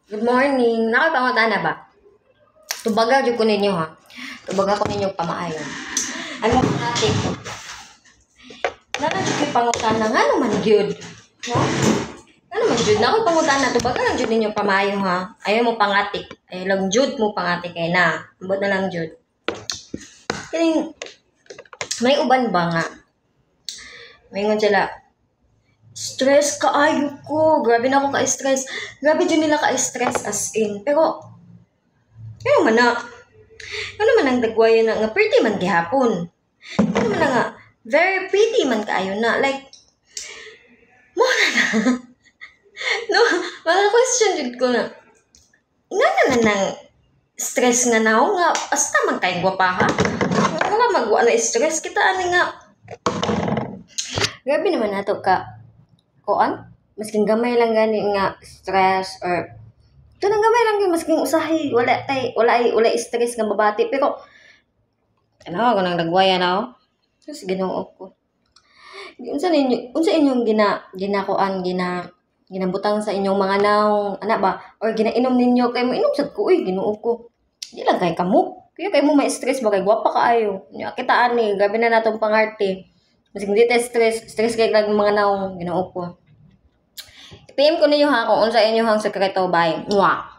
Good morning. Nakapangutan na ba? Tubaga jud ko ninyo ha. Tubaga ko ninyo pamaayon. Ano natin? Nana jud pangutan na nga naman gyud. No? Ano man jud na ako pangutan na tubaga lang jud ninyo pamaayo ha. Ayaw mo pangatik. Ayaw lang jud mo pangatik kay na. Ambot na lang jud. Kining may uban ba nga? Mayingon sila, stress kaayo ko. Grabe na ako ka-stress. Grabe dyan nila ka-stress as in. Pero, ano man na? Ano man ang dagwayo na nga pretty man gihapon? Ano man na nga? Very pretty man kaayo na. Like, mo na. No, mga question dyan ko na. Nga na ng stress nga na ako nga. Basta man kayong gwapa ha? Wala magwa na stress. Kita ani nga. Grabe naman nato ka kuan masking gamay lang gani nga stress or kanang gamay lang gyud masking usahay wala stress nga babati pero ano ako nang nagwaya na ako sus Ginoo ko unsa inyong ginabutang sa inyong mga naong ana ba or ginainom ninyo kay mo inom sad ko Ginoo ko di lang kay kamo kay mo may stress ba kay gwapa kaayo nya kita ani grabe na natong pangarte masing di stress kay lang mga naong Ginoo ko. PM ko ninyo ha kung unsa inyo hang sekreto bay. Mwah.